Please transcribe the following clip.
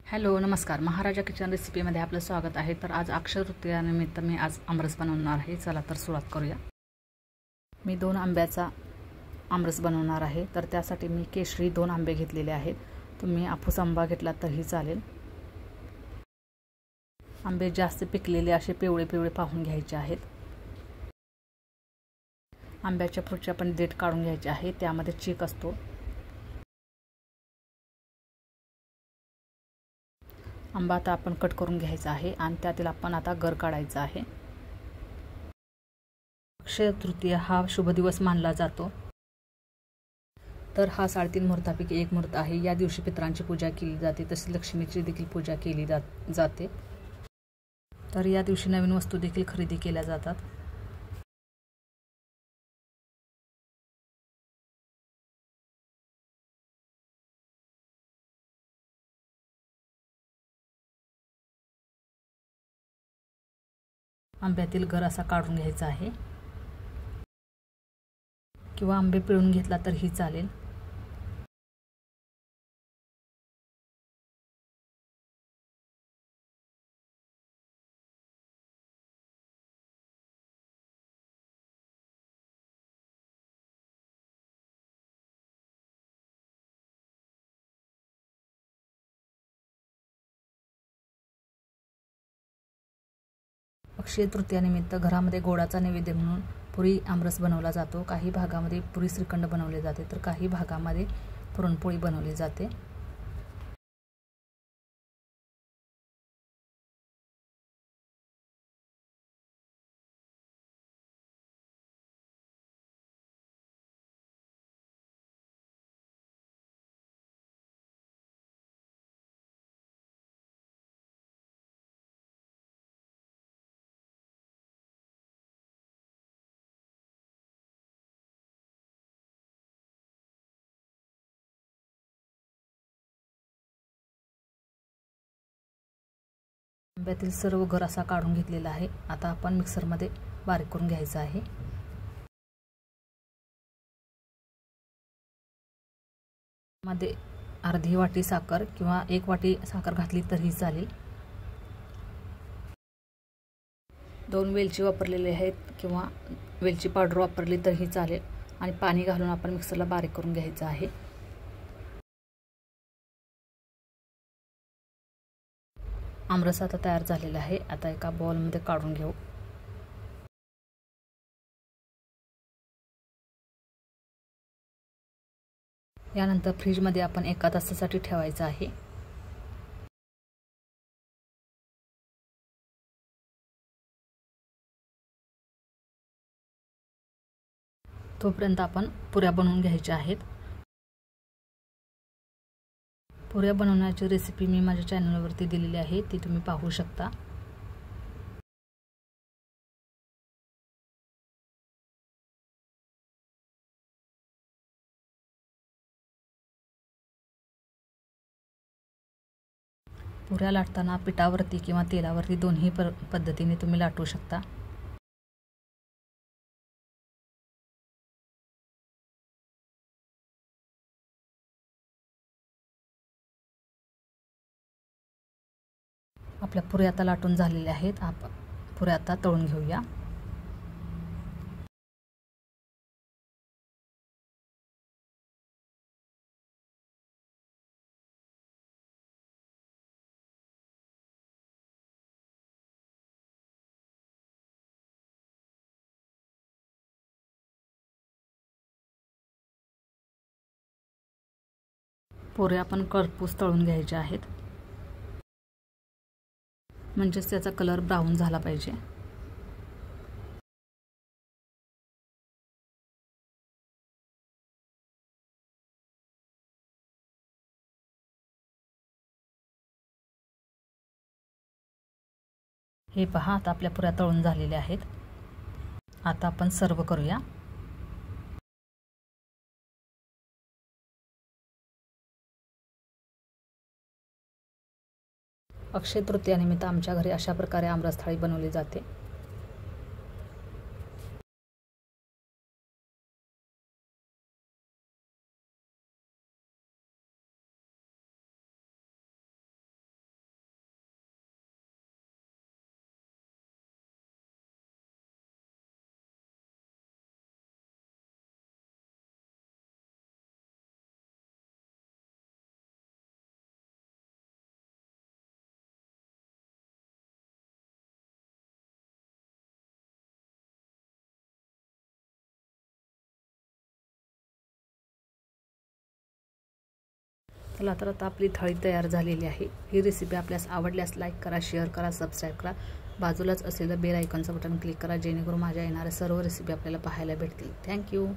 Hello नमस्कार. महाराजा kitchen रेसिपीमध्ये आपलं स्वागत आहे. तर आज अक्षय तृतीयानिमित्त मी आज आमरस बनवणार आहे. चला तर सुरुवात करूया. मी 2 आंब्याचा आमरस बनवणार आहे. तर त्यासाठी मी केशरी 2 आंबे घेतलेले आहेत. तुम्ही हापूस आंबा घेतला तरीही चालेल. आंबे जास्त पिकलेले असे पिवळे पिवळे पाहून घ्यायचे आहेत. आंब्याच्या पुढचे आपण देठ काढून घ्यायचे आहे. त्यामध्ये चीक असतो. आंबा आता आपण कट करून घ्यायचा आहे आणि त्यातील आपण आता गर काढायचा आहे. अक्षय तृतीया हा शुभ दिवस मानला जातो. तर हा 3.5 मुहूर्तापैकी एक मुहूर्त आहे. या दिवशी पितरांची पूजा केली जाते. तसेच लक्ष्मीची देखील पूजा केली जाते. तर या दिवशी नवीन वस्तू देखील खरेदी केल्या जातात. आंब्यातील गर असा काढून घ्यायचा आहे किंवा आंबे पिळून घेतला तरीही चालेल. अक्षय तृतीयानिमित्त घरामध्ये गोडाचा नैवेद्य म्हणून पुरी आमरस बनवला जातो. काही भागामध्ये पुरी श्रीखंड बनवले जाते तर काही भागामध्ये पुरणपोळी बनवली जाते. आंब्यातील सर्व गर असा काढून घेतलेला आहे. आता आपण मिक्सरमध्ये बारीक करून घ्यायचा आहे. मध्ये अर्धी वाटी साखर किंवा 1 वाटी साखर घातली तरीही चालेल. 2 वेलची वापरलेले आहेत किंवा वेलची पावडर वापरली तरीही चालेल आणि पाणी घालून आपण मिक्सरला बारीक करून घ्यायचं आहे. आमरस आता तयार झालेला आहे. आता एका बाउलमध्ये काढून घेऊ. यानंतर फ्रीजमध्ये आपण 1 तासासाठी ठेवायचं आहे. तोपर्यंत आपण पुऱ्या बनवून घ्यायच्या आहेत. पुऱ्या बनवण्याची रेसिपी मी माझ्या चॅनलवरती दिलेली आहे, ती तुम्ही पाहू शकता. पुऱ्या लाटताना पिठावरती किंवा तेलावरती दोन्ही पद्धतीने तुम्ही लाटू शकता. आपल्या पुऱ्या आता लाटून झालेल्या आहेत. आपण पुऱ्या आता तळून घेऊया. पुऱ्या आपण करपूस तळून घ्यायच्या आहेत, म्हणजेच त्याचा कलर ब्राऊन झाला पाहिजे. हे पहा, आता आपल्या पुऱ्या तळून झालेल्या आहेत. आता आपण सर्व करूया. अक्षय तृतीयानिमित्त आमच्या घरी अशा प्रकारे आमरस थाळी बनवली जाते. चला तर आता आपली थाळी तयार झालेली आहे। ही रेसिपी आपल्यास आवडल्यास लाईक करा, शेअर करा, सबस्क्राईब करा। बाजूलाच असलेलं बेल आयकॉनचं बटन क्लिक करा जेणेकरून माझ्या येणाऱ्या सर्व रेसिपी आपल्याला पाहायला भेटतील। थँक्यू।